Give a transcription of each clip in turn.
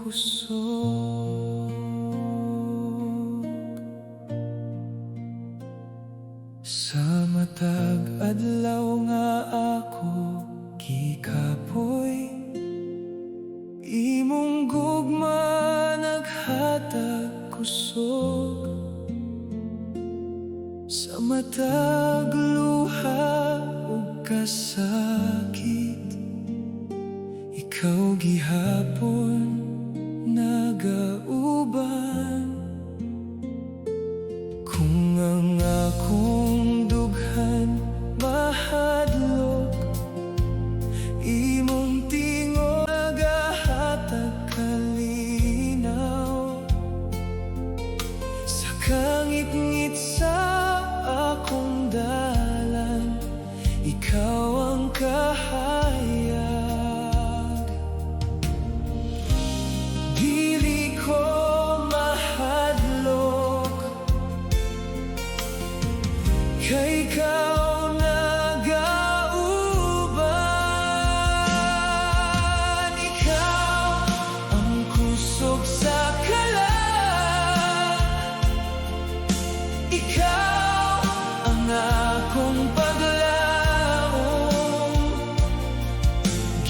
kusog. Sa matag adlaw nga ako gikapoy, imong gugma naghatag kusog. Sa matag luha ug kasakit, ikaw gihapon nagauban. Kung ang akong dughan mahadlok, imong tingog nagahatag kalinaw. Sa kangit-ngit sa akong dalan, ikaw ang kahayag. Dili ko mahadlok, kay ikaw nagauban. Ikaw ang kusog sa kalan, ikaw ang akong paglaom.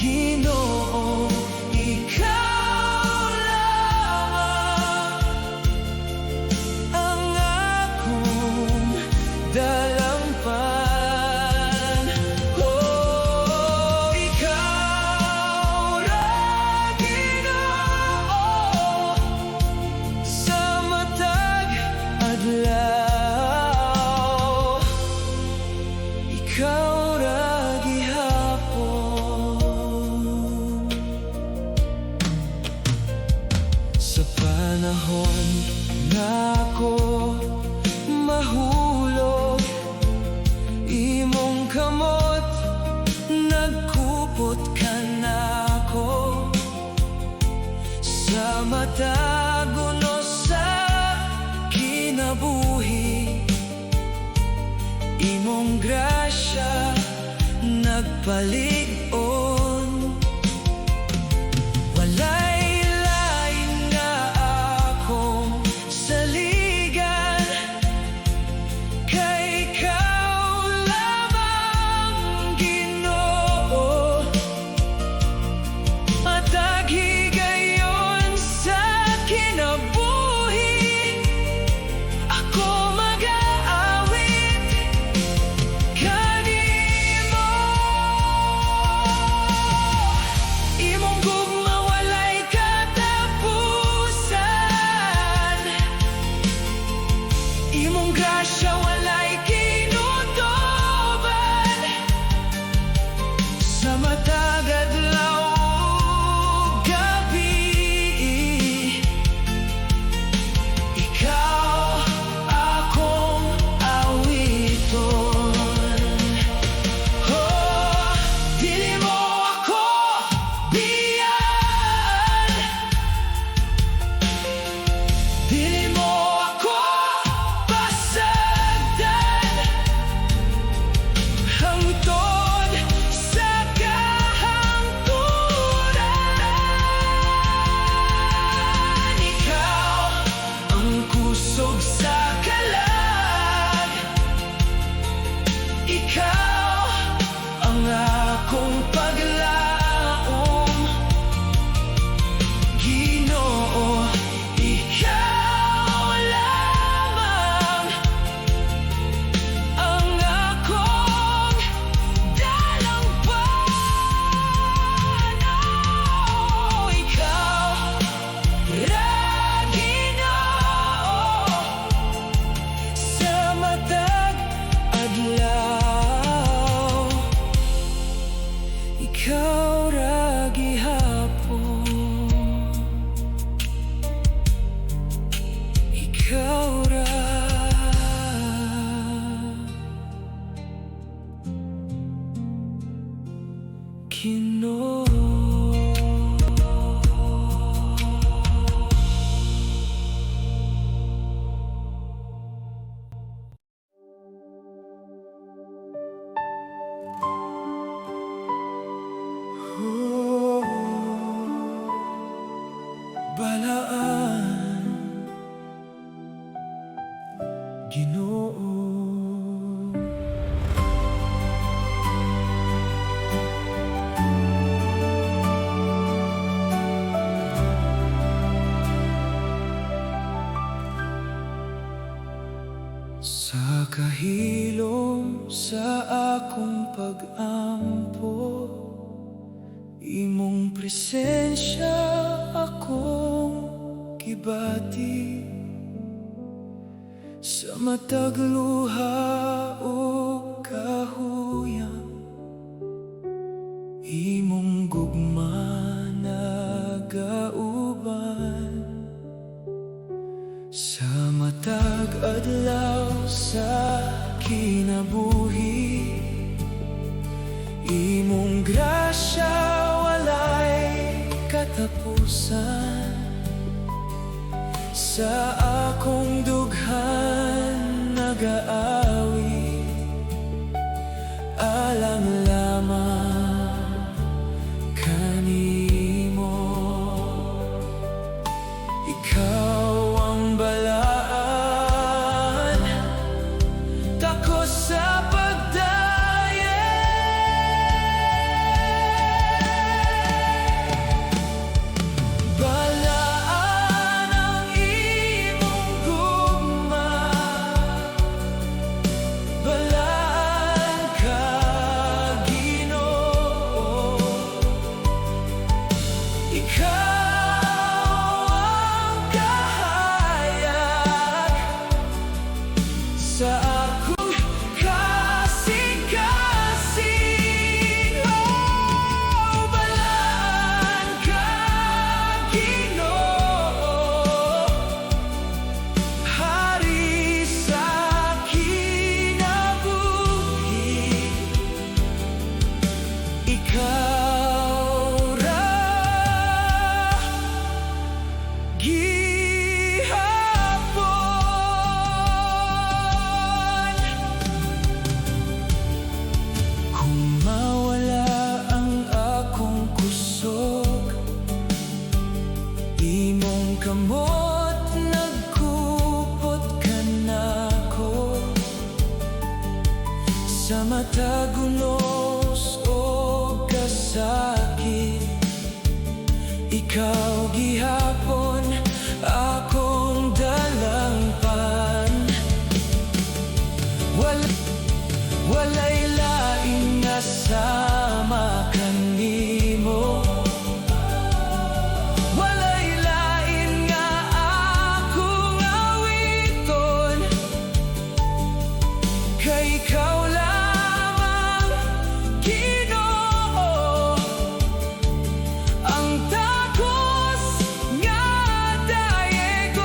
Ginoo, ikaw lamang ang akong dalampan. Oh, ikaw ra, Ginoo, sa matag adlaw, ikaw ra gihapon. Sa panahon na ako mahulog, imong kamot nagkupot ka nako. Sa matag unos sa kinabuhi, imong grasya nagpalig-on. Walay lain nga akong saligan, kay ikaw lamang, Ginoo. Matag higayon sa kinabuhi, ako mag-aawit kanimo. balaan, Ginoo. Sa kahilom sa akong pag-ampo, imong presensya akong gibati. Sa matag luha o kahuyang, imong gugma nagauban. Sa matag adlaw sa kinabuhi, imong grasya walay katapusan. Sa akong dughan nagaawi, alang lamang kanimo. Ikaw ang balaan, tako sa pagdaye. Balaan ang imong gugma, balaan ka, Ginoo. Ikaw sa akong kasing-kasing, oh, balaan ka, Ginoo. Hari sa kinabuhi, ikaw ra imong kamot nagkupot ka nako. Sa matag unos o kasakit, ikaw gihapon akong dalangpan. Walay laing nga sama kanimo, ikaw lamang, Ginoo, ang takos nga dayegon.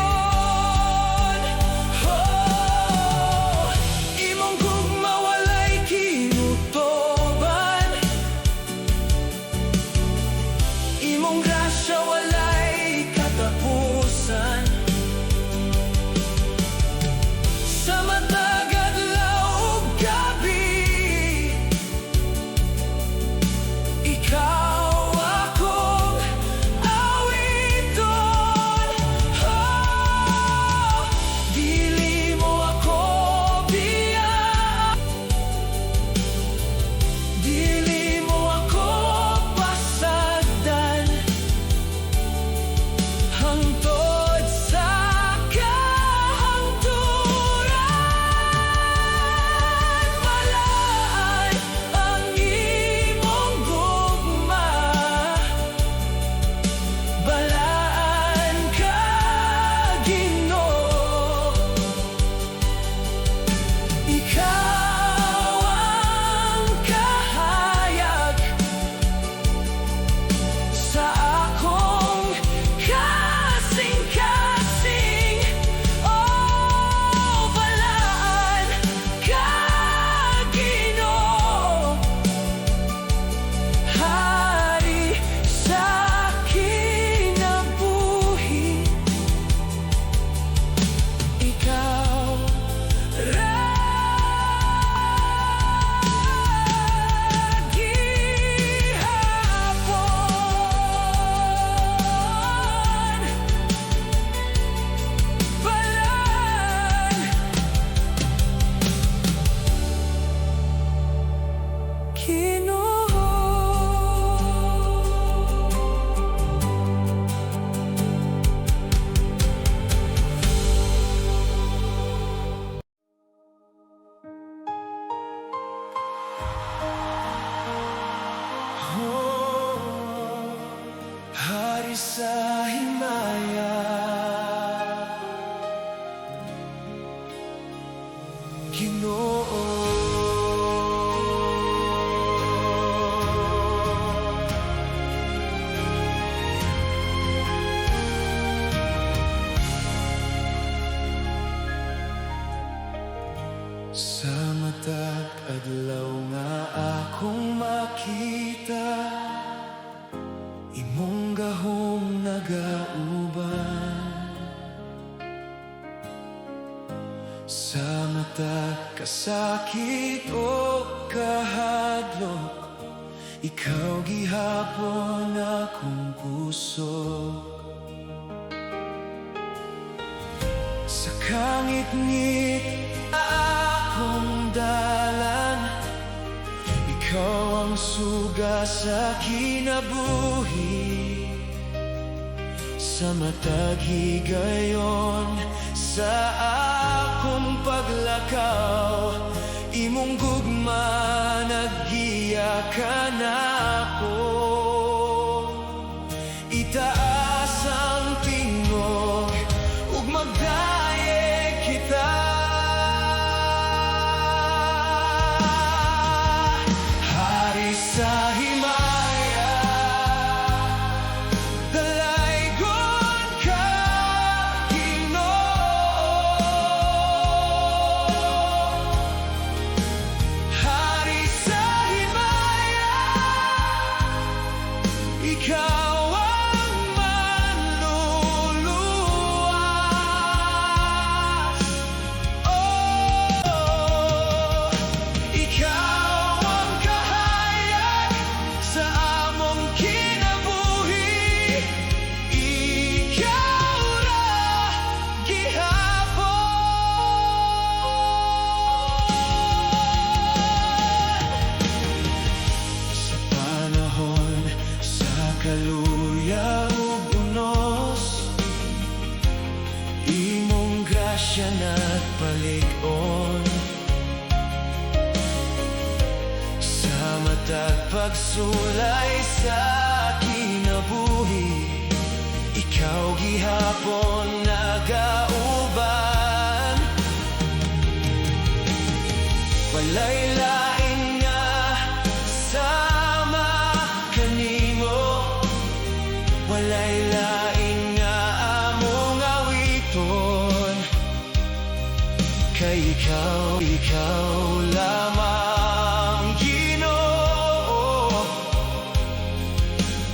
Oh, imong gugma walay kinutoban, imong grasya walay katapusan. Sa matag ikaw akong awiton. Oh, dili mo ako biyaan, dili mo ako pasagdan. Hari sa himaya, Ginoo. Sa matag adlaw nga akong makita, imong gahom nagauban. Sa matag kasakit o kahadlok, ikaw gihapon akong puso. Sa kangit-ngit akong dalan, ikaw ang suga sa kinabuhi. Sa matag higayon sa akong paglakaw, imong gugma naggiya ka na ako. Itaas ang tingog ug magdayeg kita. Hari sa himaya, dalaygon ka, Ginoo. Hari sa himaya, ikaw ang manluluwas. Oh, ikaw ang kahayag sa among kinabuhi. Ikaw ra gihapon. Sa panahon sa kaluya ug unos, imong grasya nagpalig-on. Sa matag pagsulay sa kinabuhi, ikaw gihapon nagauban. Walay lain nga sama kanimo, walay lain nga among awiton. Kay ikaw lamang, Ginoo,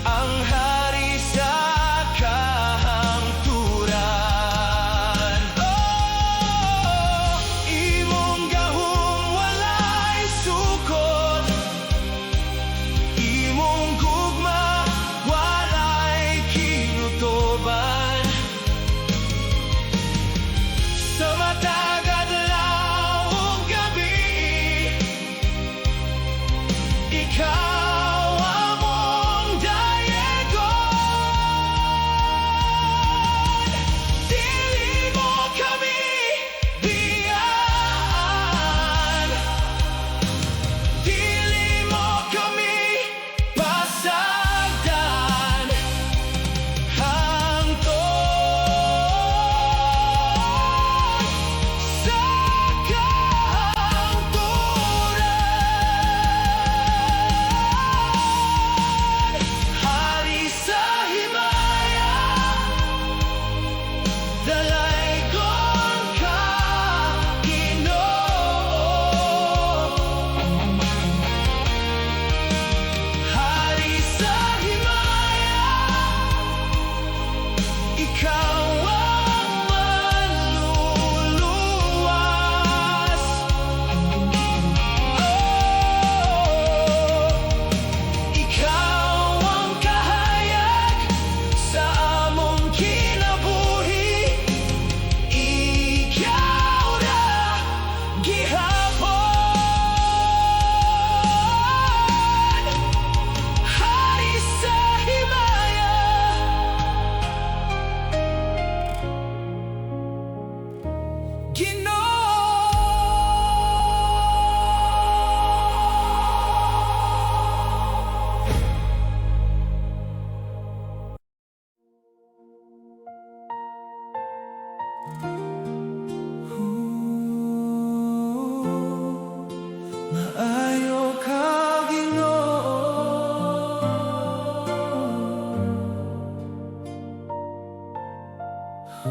ang hari sa kahangturan. Oh, imong gahom walay sukot, imong gugma walay kinutoban. Sa matag adlaw ug gabi, Sa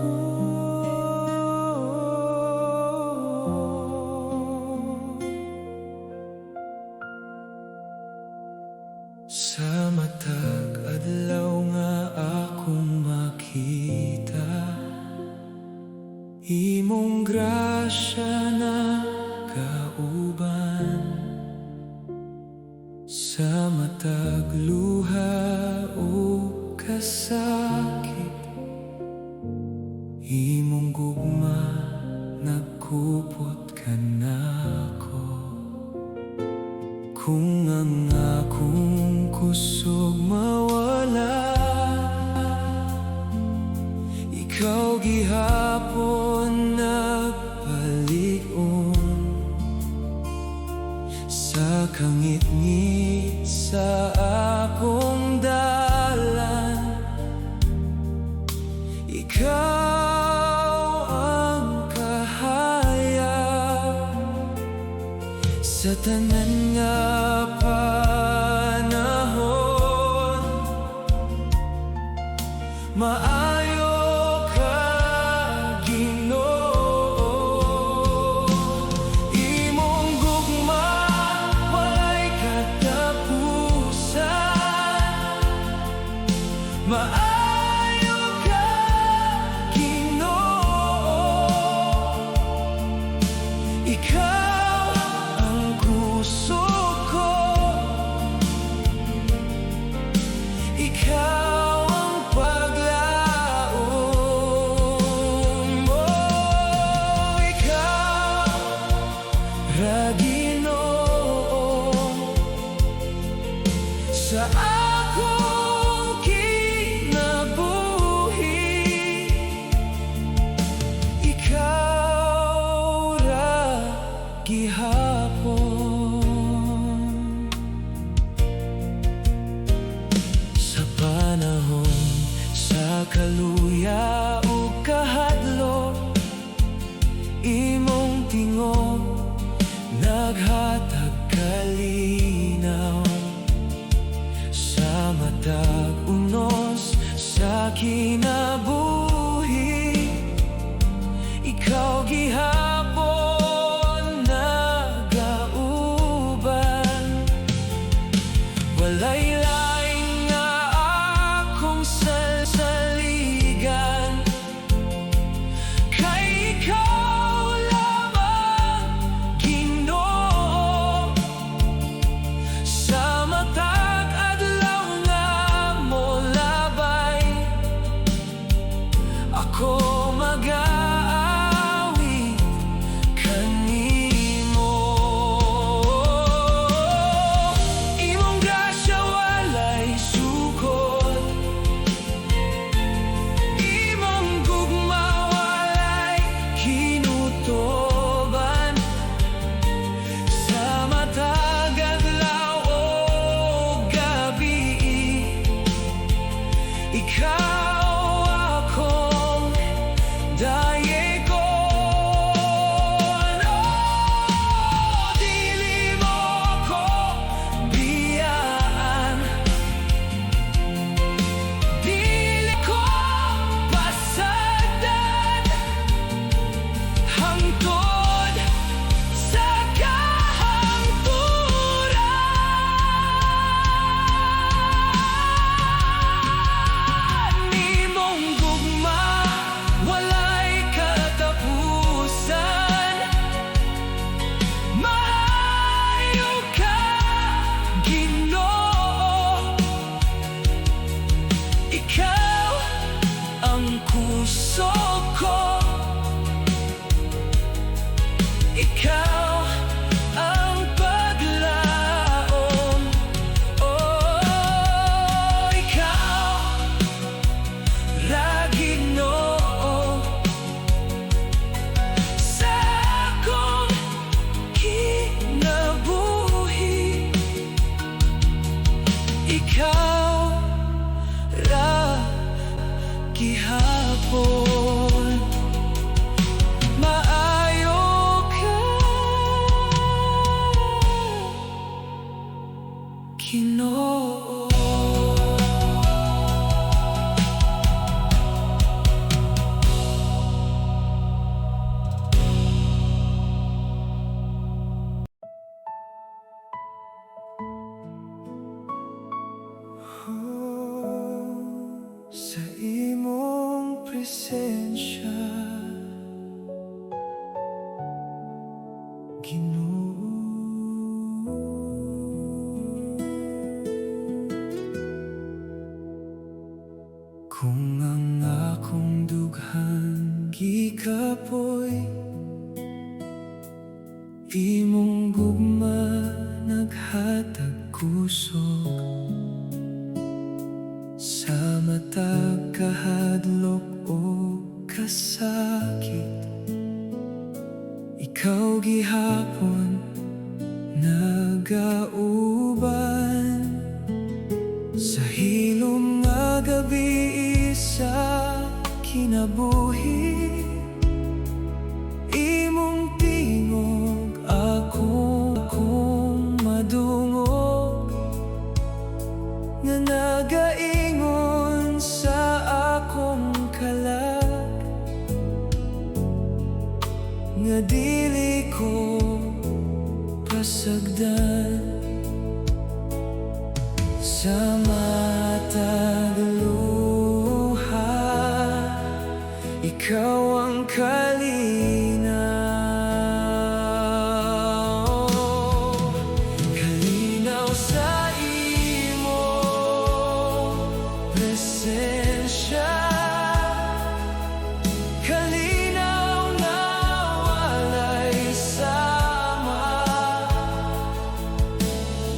matag adlaw nga akong makita, imong grasya na kauban. Sa matag luha o kasakit, imong gugma nagkupot ka nako. Kung ang akong kusog mawala, ikaw gihapon nagpalig-on. Sa kangit-ngit sa akong dalan, ikaw ang kahayag. Sa tanan nga panahon, maayo ka, Ginoo. Imong gugma walay katapusan, maayo ka, Ginoo. Ikaw ang puso ko, ikaw ang paglaom mo. Ikaw ra, Ginoo, sa akong kinabuhi. Ikaw ra gihapon. Sa panahon sa kaluya o kahadlok, imong tingog naghatag kalinaw. Sa matag unos sa kinabuhi, ikaw gihapon nagauban. Walay lain nga akong salsaligan, kay ikaw lamang, Ginoo. Sa matag adlaw nga molabay, ako mag-aawit kanimo. Imong grasya walay sukot, imong gugma walay kinutoban. Sa matag adlaw o gabi, ikaw akong dayegon. Oh, dili mo ko biyaan, dili ko pasagdan, hangtod sa kahangturan. Imong gugma walay katapusan, maayo ka, Ginoo. Ikaw ang puso ko, ikaw ang paglaom. Oh, ikaw ra, Ginoo, sa akong kinabuhi. Ikaw ra gihapon, maayo ka, presensya, Ginoo. Kung ang akong dughan gikapoy, imong gugma naghatag kusog, sa matag kahadlok o kasakit, ikaw gihapon nagauban. Sa hilom nga gabi sa kinabuhi, imong tingog akong madungog, nga nagaingon sa akong kalag, nga dili ko pasagdan. Sa matag luha, ikaw ang kalinaw. Kalinaw sa imo presensya, kalinaw na walay sama,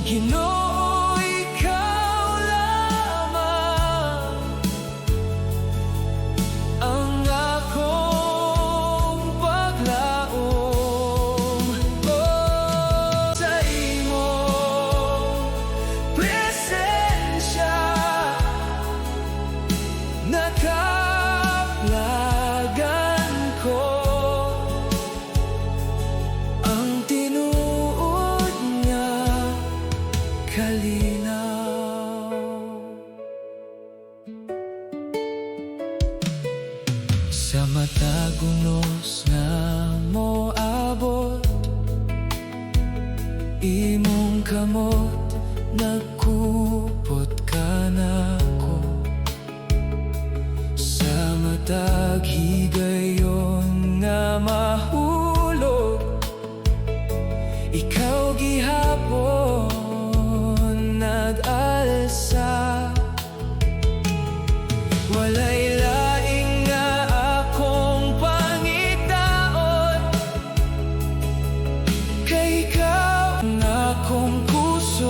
Ginoo. Nakaplagan ko ang tinuod nga kalinaw. Sa matag unos nga moabot, imong kamot nagkupot ka nako. Matag higayon nga mahulog, ikaw gihapon nag-alsa. Walay laing nga akong pangitaon, kay ikaw ang akong puso.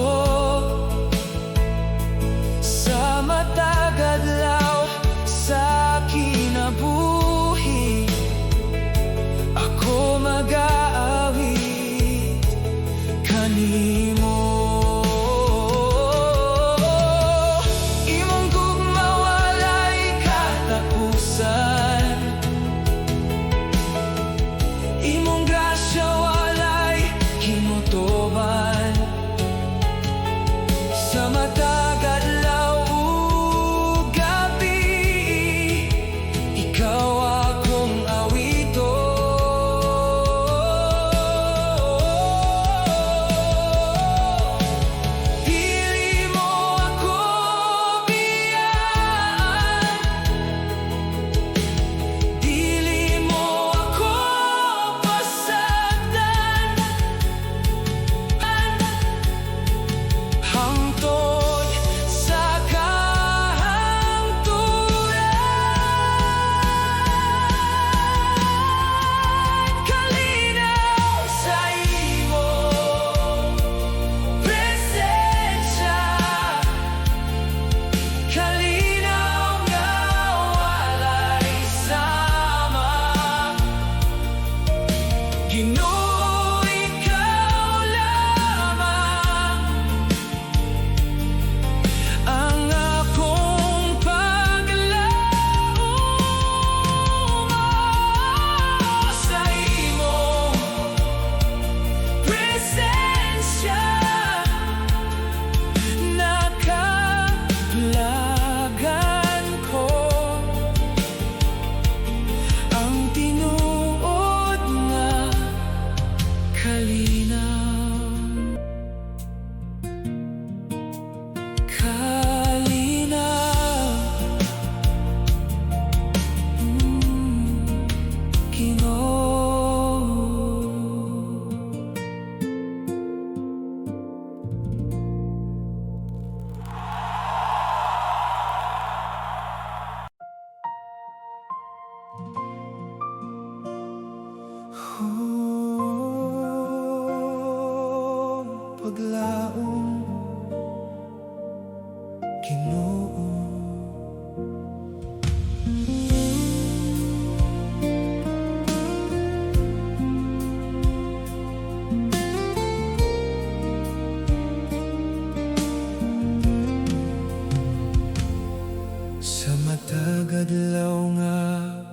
Sa matag adlaw nga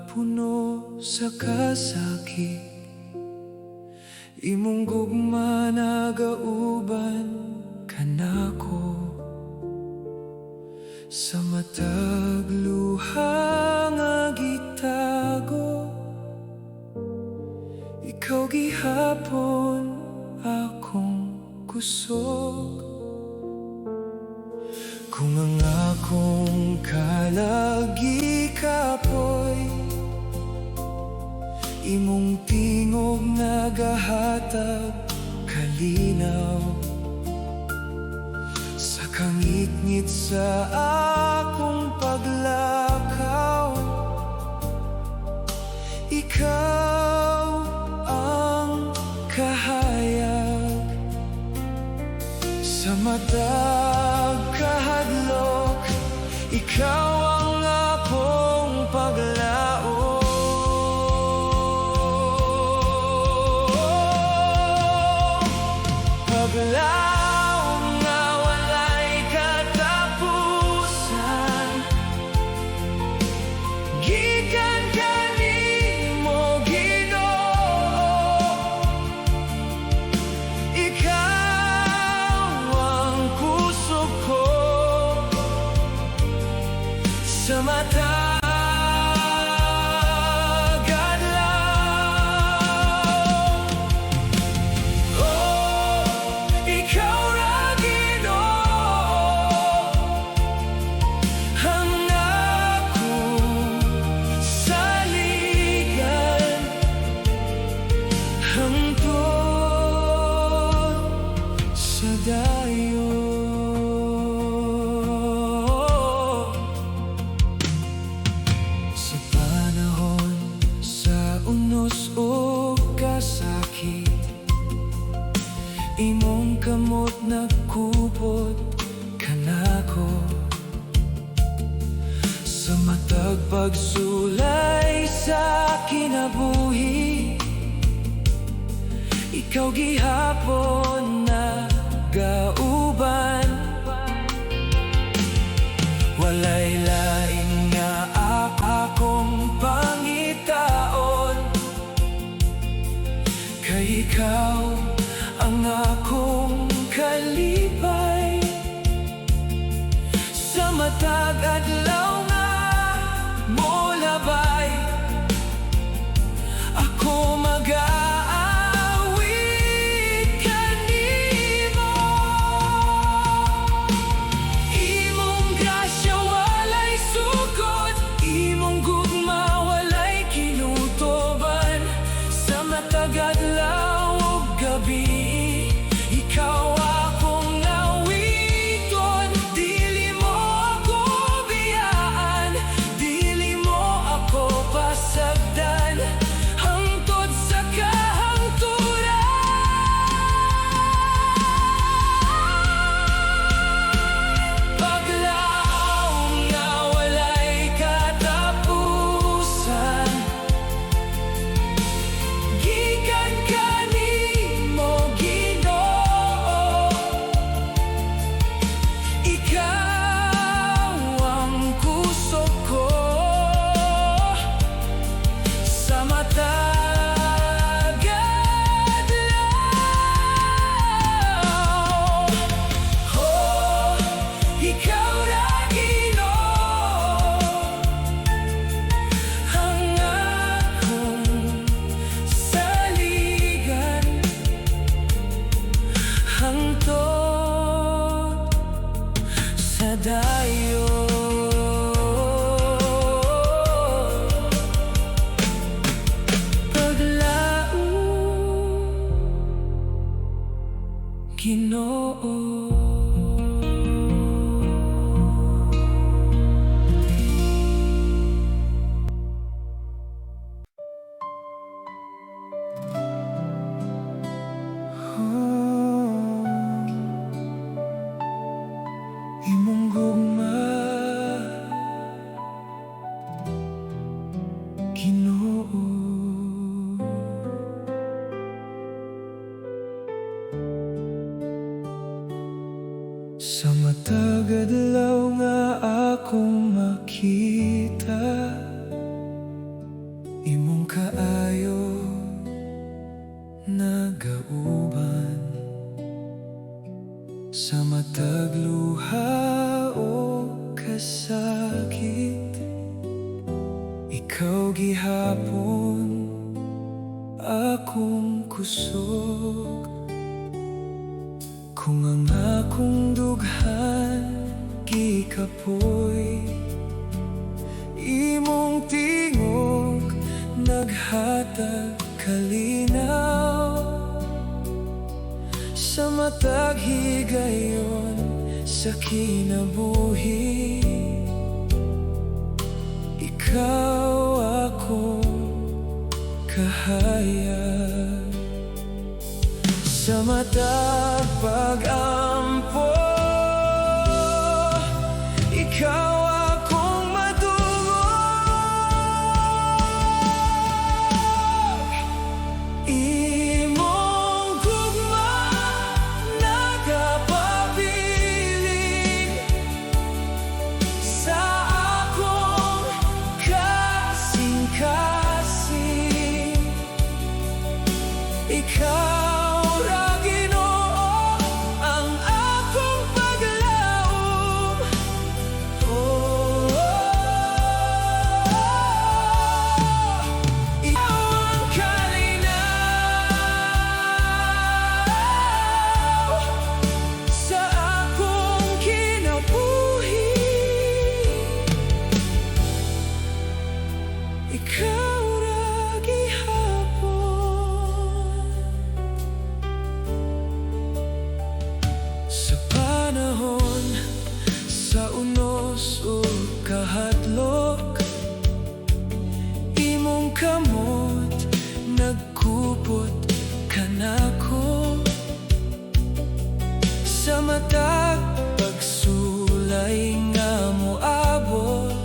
puno sa kasakit, imong gugma nagauban kanako. Sa matag luha nga gitago, ikaw gihapon akong kusog. Kung ang akong kalagi kapoy, imong tingog nagahatag kalinaw. Sa kangit-ngit sa akong paglakaw, ikaw ang kahayag. Sa matag kahadlok, ikaw ang akong paglaom. Paglaom nga walay katapusan, gikan kanimo Ginoo. Ikaw ang kusog ko. Sa matag adlaw, oh, ikaw ra Ginoo, ang akong saligan, hangtod sa dayon. Sa panahon sa unos o kasakit, imong kamot nagkupot kanako. Sa matag pagsulay sa kinabuhi, ikaw gihapon na gauban. Walay lain nga akong pangitaon, kay ikaw ang akong kalipay. Sa matag adlaw nga molabay, ako mag-aawit kanimo. ta imong kaayo nagauban sa matag luha o kasakit. Ikaw gihapon akong kusog, kung ang akong dughan gikapoy, imong tingog naghatag kalinaw sa matag higayon sa kinabuhi. Ikaw akong kahayag sa matag pag-ampo. Ikaw akong madungog, imong gugma nagapabiling sa akong kasing-kasing. Ikaw ra Ginoo ang akong paglaom. Ikaw ang kalinaw sa akong kinabuhi. Ikaw ra gihapon sa panahon sa unos o kahadlok. Imong kamot nagkupot kanako sa matag pagsulay nga moabot.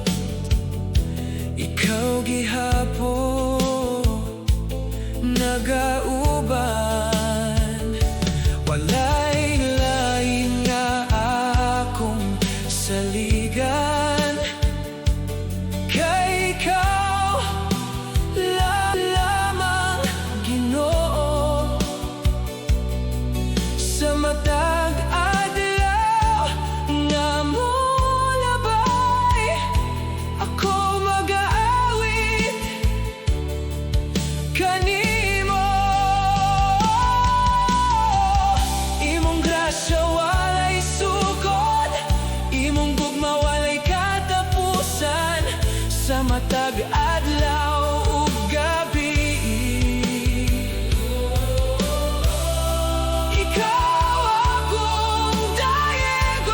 Ikaw gihapon nagauban, walay lain nga akong saligan, kay ikaw lamang Ginoo. Sa matag adlaw nga molabay, ako mag-aawit kanimo. Imong grasya walay sukod, imong gugma walay katapusan sa matag adlaw ug gabi. Ikaw akong dayegon,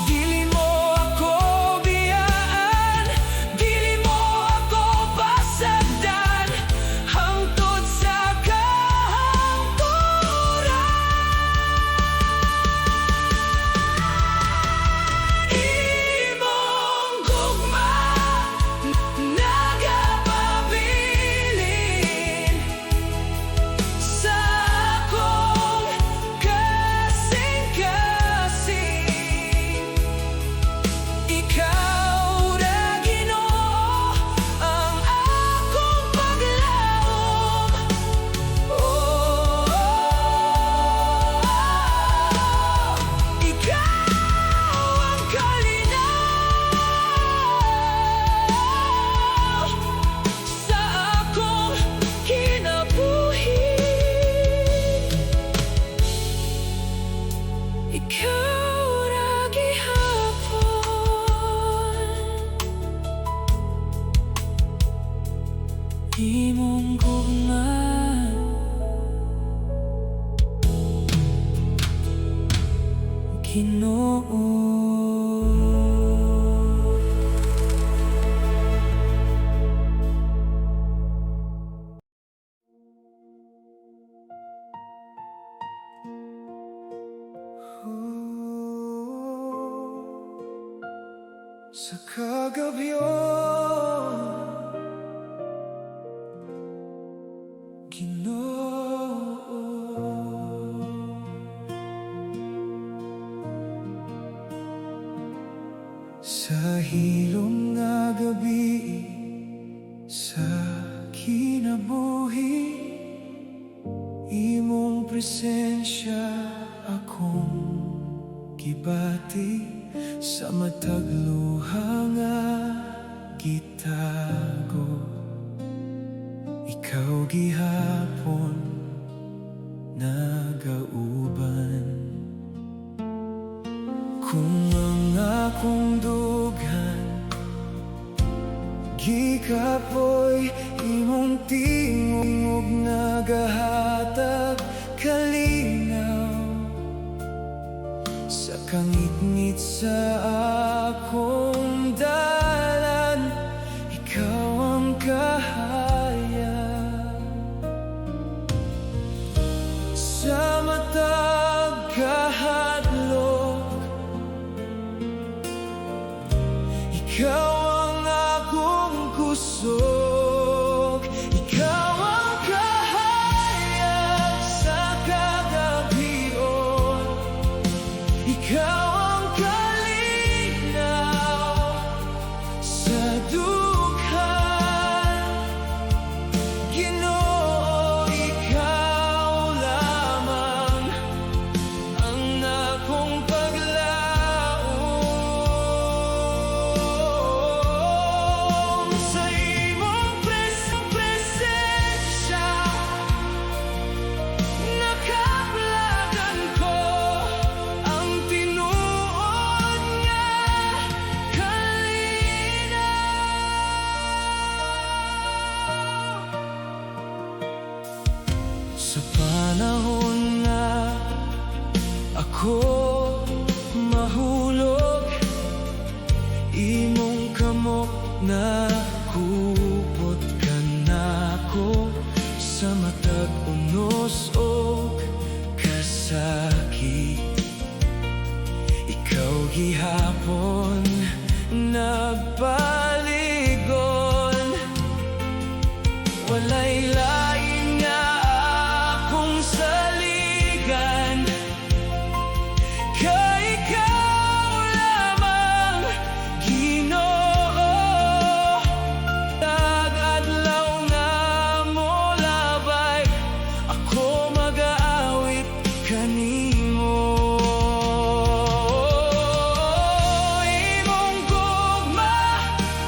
dili mo ako biyaan, dili mo ako pasagdan hangtod sa kahangturan. Imong gugma nagapabilin sa akong kasing-kasing. Ikaw ra Ginoo ang akong paglaom. Ikaw ang kalinaw sa akong kinabuhi. Ikaw ra gihapon, imong gugma Ginoo. Sa kagabyon, Ginoo. sa hilom nga gabi, sa kinabuhi, imong presensya akong gibati, sa matag luha nga gitago. Ikaw gihapon nagauban, kung ang akong dughan gikapoy, imong tingog nagahatag kalinaw, sa kangit-ngit sa akong dalan, ikaw ang kahayag. Sa matag kahadlok, ikaw ang akong kusog, ikaw ang kahayag sa kagabion, ikaw ang kalinaw sa dughan. Ginoo, ikaw lamang ang akong paglaom, sa imong presensya nakaplagan ko ang tinuod nga kalinaw. Sa panahon na ako mahulog, imong kamok na kupot ka nako, sa matag unos o kasakit, ikaw gihapon nagpaligon. Walay lain nga akong saligan, kay ikaw lamang, Ginoo. Tag-adlaw nga mo labay, ako mag-aawit kanimo. Imong gugma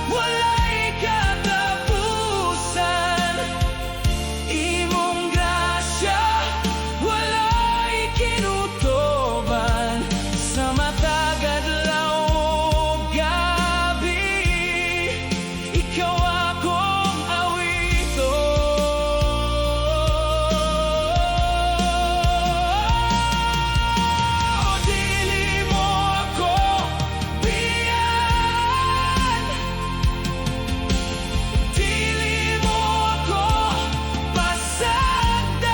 walay katapusan, imong grasya walay kinutuban, sa matag adlaw ug gabi, ikaw akong awiton. Dili mo ako biyan, dili mo ako pasagdan,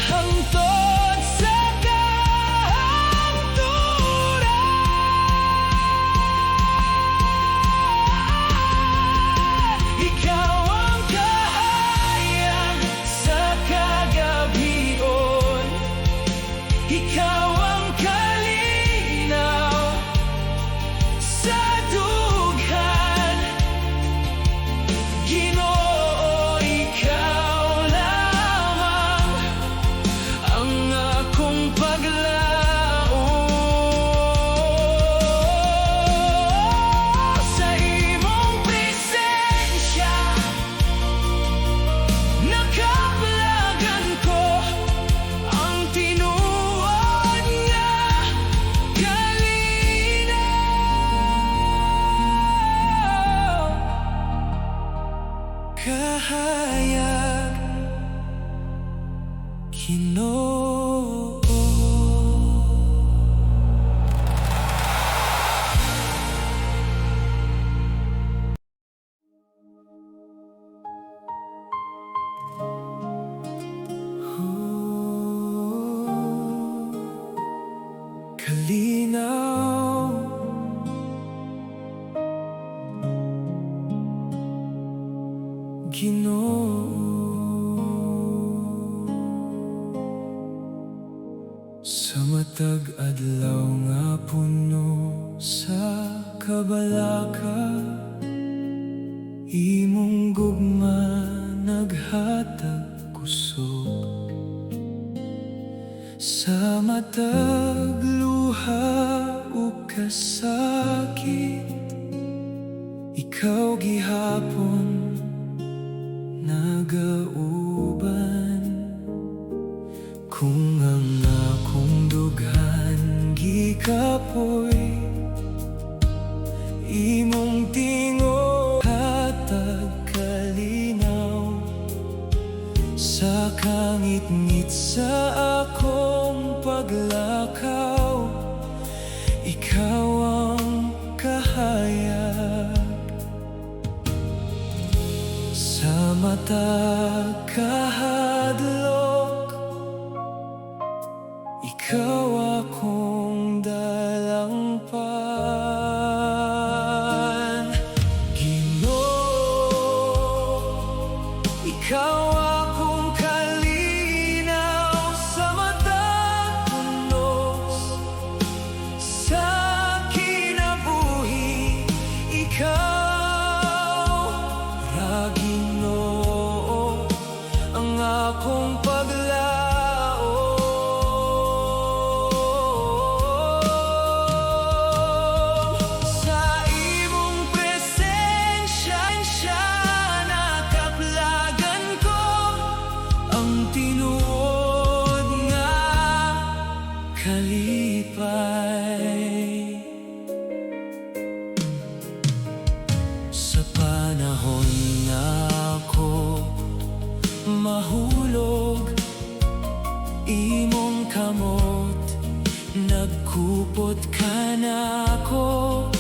hangtod sa kahangturan. Ikaw ang kahayag sa kagabion, ikaw ang kalinaw sa dughan. Ginoo, ikaw lamang ang akong paglaom, sa imong presensya nakaplagan ko ang tinuod nga kalinaw. Kahayag, Ginoo. Kalinaw, Ginoo. Sa matag adlaw nga puno, kabalaka, imong gugma naghatag kusog. Sa matag luha o kasakit, ikaw gihapon nagauban. Kung ang akong dughan gikapoy, imong tingo hatag kalinaw. Sa kangit-ngit sa akong paglakaw, ikaw ang kahayag. Sa mata kahadlok, ikaw akong dalampan. Ginoo, ikaw akong kalinaw. Sa matag punos, sa kinabuhi, ikaw ra Ginoo ang akong kalipay. Sa panahon na ako mahulog, imong kamot nagkupot ka na ako.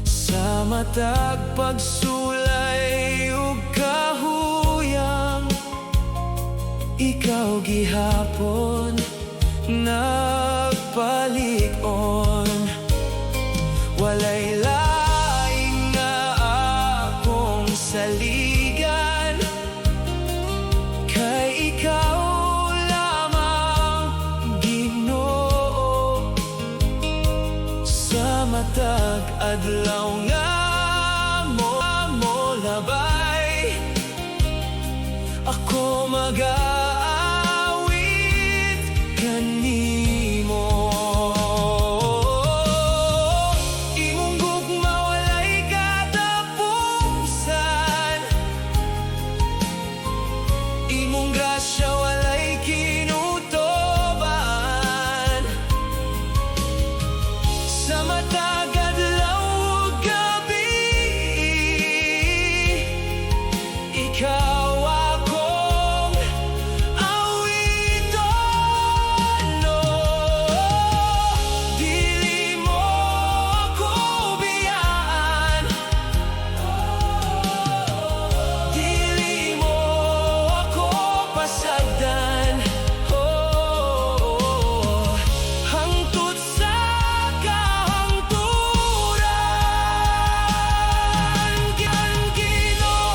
Sa matag pagsulay ug kahuyang, ikaw gihapon nagpalig-on. Walay laing nga akong saligan, kay ikaw lamang Ginoo. Sa matag adlaw nga mo labay, ako mag-aawit kanimo. Imong gugma walay katapusan, imong grasya walay kinutoban. Sa matag adlaw ug gabi, ikaw akong awiton. No, dili mo ako biyaan, dili mo ako pasagdan. Oh, hangtod sa kahangturan, Ginoo,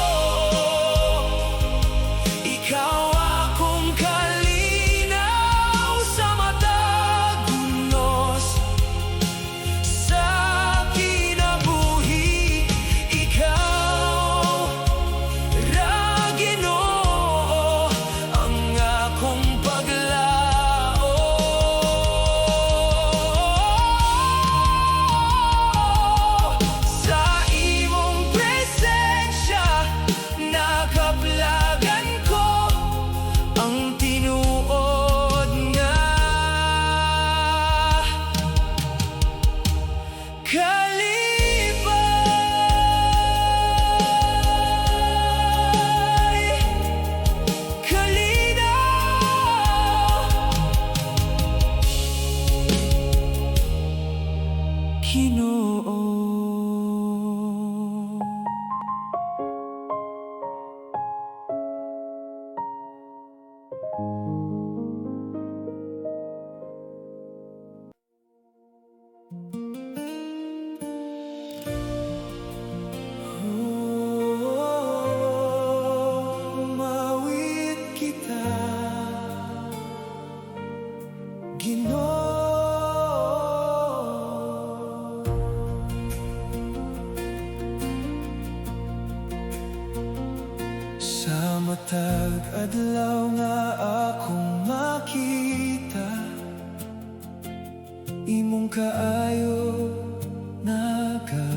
ikaw akong kalinaw. Sa matag punos, sa kinabuhi, ikaw ra Ginoo ang akong paglao. Sa imong presensya nakaplagan ko ang tinuod nga kalipay, kalinaw, Ginoo. Mawit kita, Ginoo. matag adlaw nga akong makita, imong kaayo nagauban.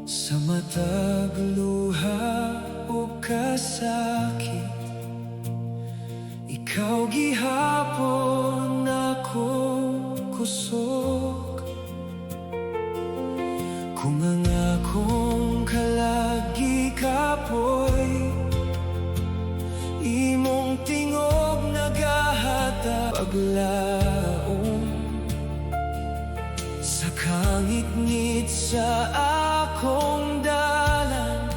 Sa matag luha o kasakit, ikaw gihapon akong kusog. Kung ang akong kalagi kapoy, imong tingog nagahata paglaom. Sa kangit-ngit sa akong dalan,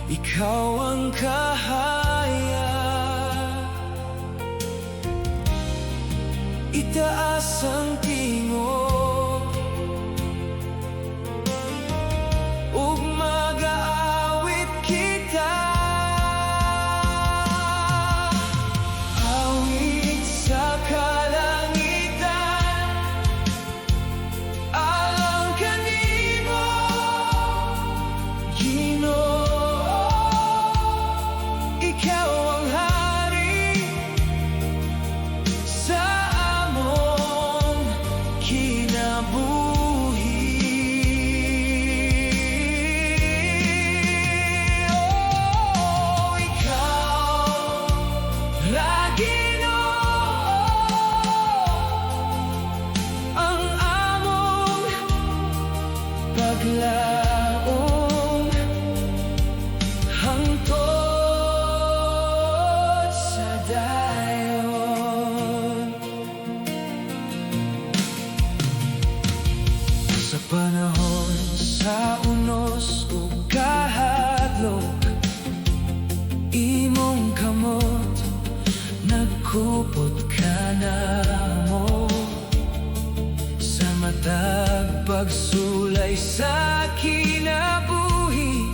ikaw ang kahaya. Itaas ang tingog ug mag-aawit kita, awit sa kalangitan, alang kanimo, Ginoo. Ikaw ang hari sa among kinabuhi. Oh, ikaw ra, Ginoo, ang among paglaom hangtod sa dayon. Sa panahon sa unos ug kahadlok, imong kamot nagkupot ka namo. Sa matag pagsulay sa kinabuhi,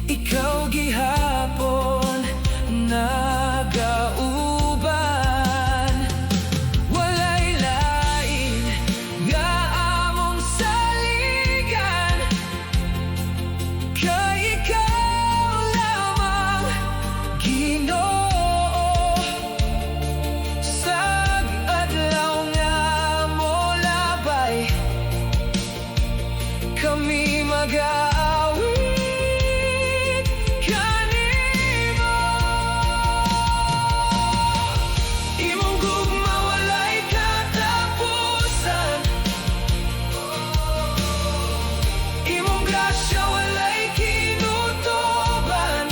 ikaw gihapon nagauban. Walay lain nga among saligan, kay ikaw lamang, Ginoo. Sa adlaw nga molabay, kami mag-aawit kanimo. Imong gugma walay katapusan, imong grasya walay kinutuban.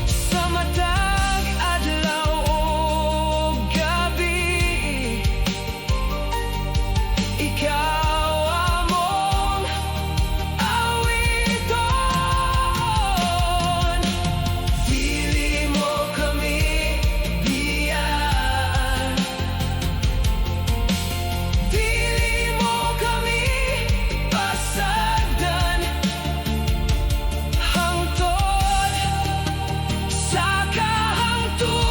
Sa matag adlaw ug gabi, ikaw among awiton. Dili mo kami biyaan, dili mo kami pasagdan, hangtod sa kahangturan.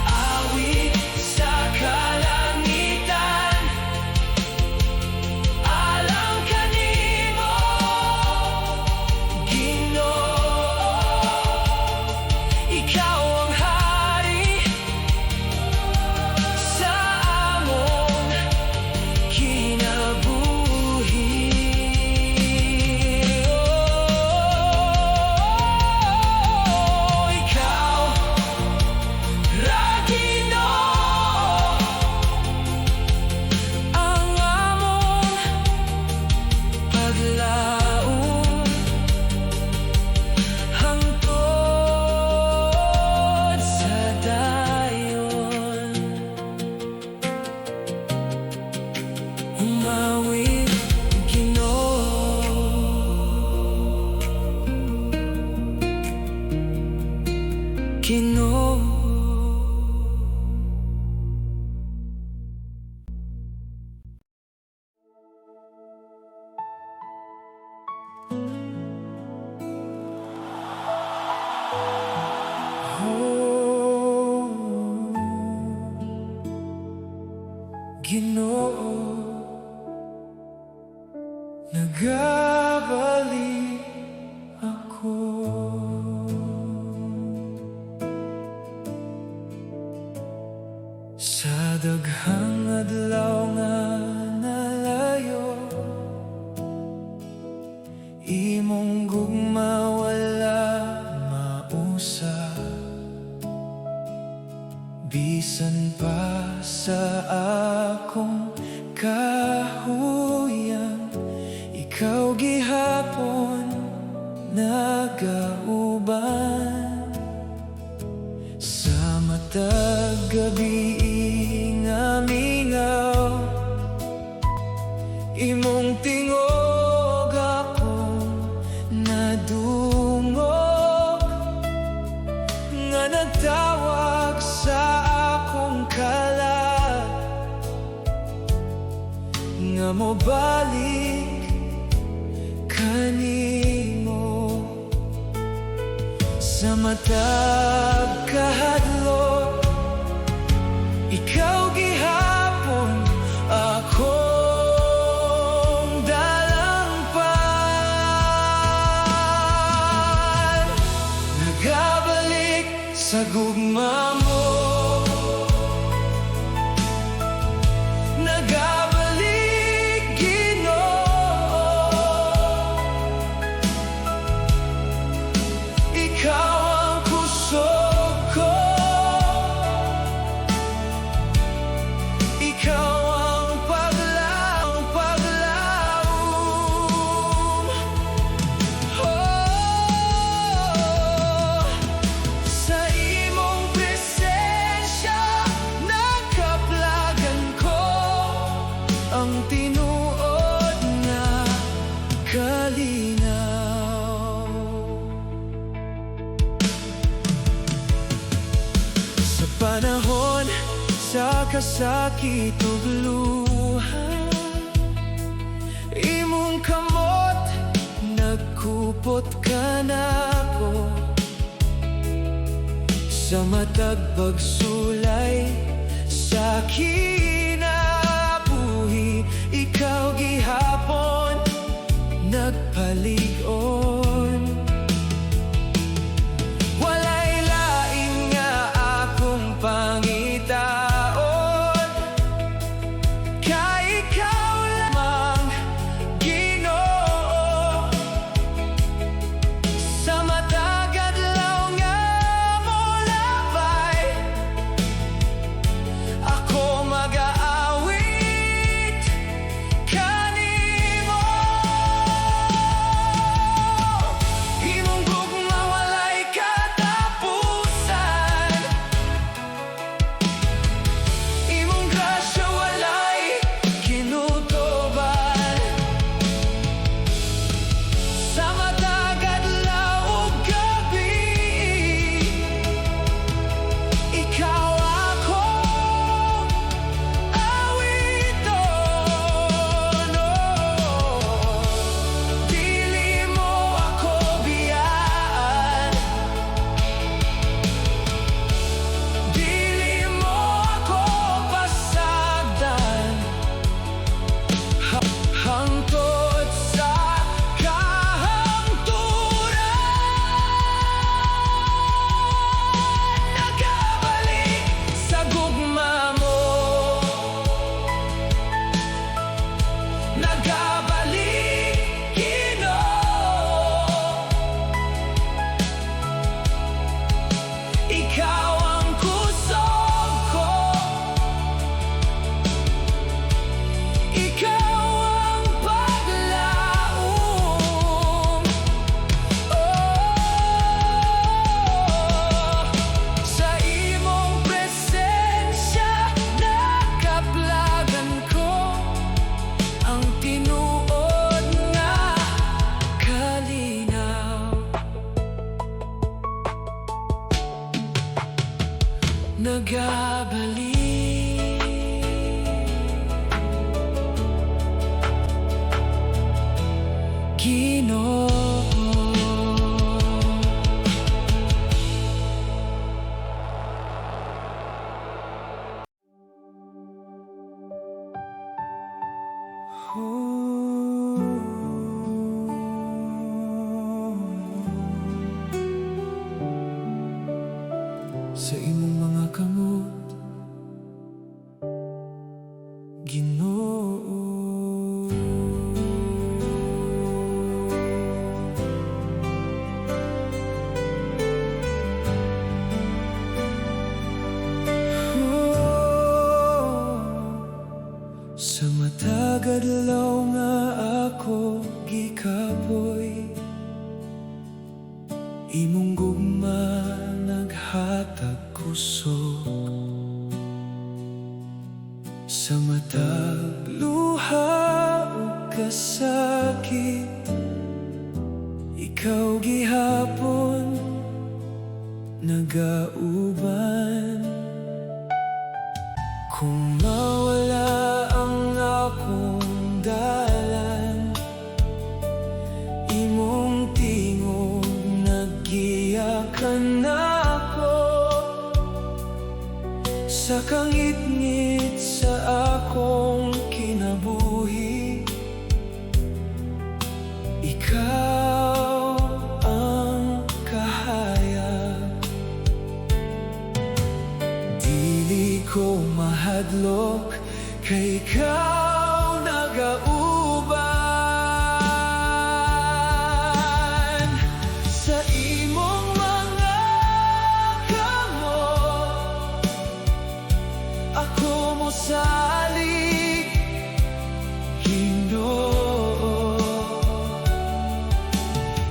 Awit sa kalangitan, alang kanimo, Ginoo. Ikaw ang hari sa among kinabuhi. Oh, ikaw ra, Ginoo, ang among paglaom hangtod sa dayon. Umawit, Ginoo, Ginoo. Oh, Ginoo, daghang adlaw nga nalayo, imong gugma wala mausa. Bisan pa sa akong kahuyan, ikaw gihapon nagauban. Sa matag gabi nga mingaw, imong tingog akong nadungog, nga nagtawag sa akong kalat, nga mobalik kanimo. Sa matag kahadlok, ikaw gihapon akong dalangpan. Nagabalik sa gugma mo, nagabalik Ginoo. Ikaw ang kusog ko, ikaw ang paglaom. Oh, sa imong presensya nakaplagan ko ang tinuod nga kalinaw. Sa panahon sa kasakit ug luha, imong kamot nagkupot ka nako. Sa matag pagsulay sa kinabuhi, ikaw gihapon nagpalig-on. Walay lain nga akong pangitaon, kay ikaw lamang Ginoo. Sa matag adlaw nga molabay, ako mag-aawit kanimo. Imong gugma walay katapusan, imong grasya walay kinutuban. Sa matag adlaw ug gabi, ikaw akong awiton. Oh, dili mo ako biyaan, dili mo ako pasagdan. Hangtod sa kahangturan, nagabalik sa gugma mo, nagabalik Ginoo. Ikaw ang kusog ko, ikaw ang paglaom. Oh, sa imong presensya nakaplagan ko ang tinuod nga kalinaw. Nagabalik Ginoo. Sa imong mga kamot kusog sa matag luha ug kasakit. Ikaw gihapon nagauban. Kung mawala ang akong dalan, imong tingog naggiyakan ako. Sa kangit-ngit sa akong kinabuhi, ikaw ang kahayag. Dili ko mahadlok kay ikaw nagauban. Sa imong mga kamot ako mosalig, Ginoo.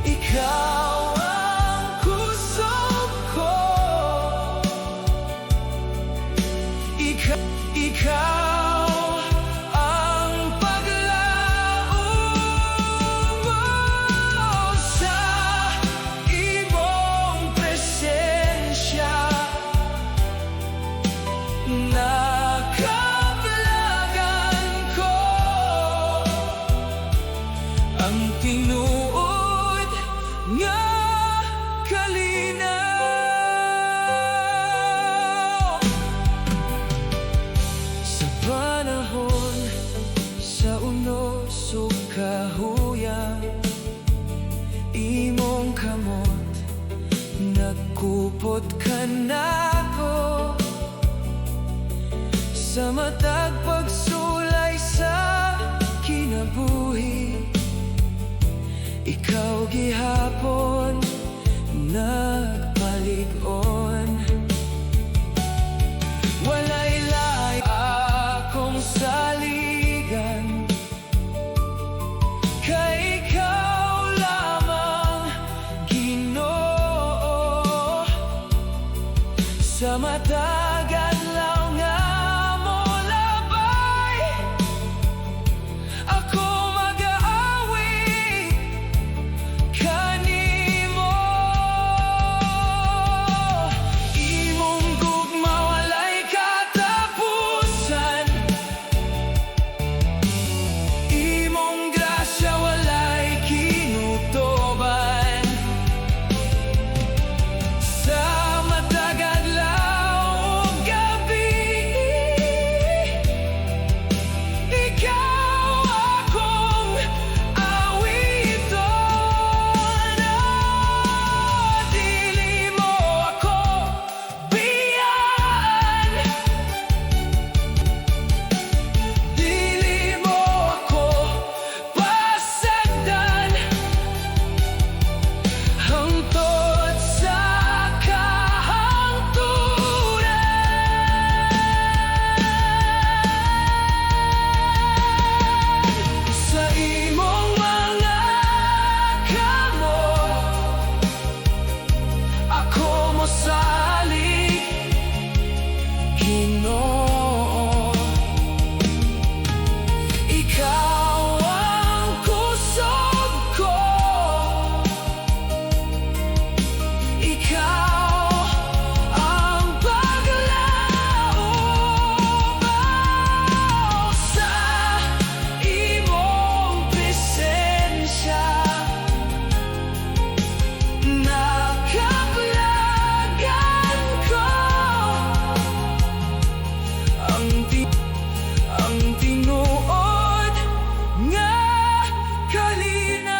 Ikaw ang kusog ko, ikaw ang paglaom mo. Sa imong presensya nakablagan ko. Ang tinuod nga kalinaw. Sa panahon sa unos ug kahuyang, imong kamot nagkupot ka nako. Sa matag pagsulay sa kinabuhi, ikaw gihapon nagpalig-on. Walay lahi akong saligan, kay ikaw lamang, Ginoo. Sa matag adlaw nga molabay, ako mag-aawit kanimo. Imong gugma walay katapusan, imong grasya walay kinutoban. Sa matag adlaw ug gabi, ikaw akong awiton. Dili mo ako biyaan, dili mo ako pasagdan, hangtod sa kahangturan. Sa imong mga kamot ako mosalig, Ginoo. Ikaw ang kusog ko, ikaw ang paglaom mo. Sa imong presensya nakablagan ko. Ang tinuod nga kalinaw.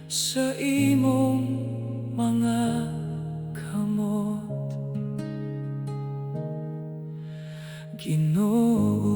Sa imong mga kamot, Ginoo.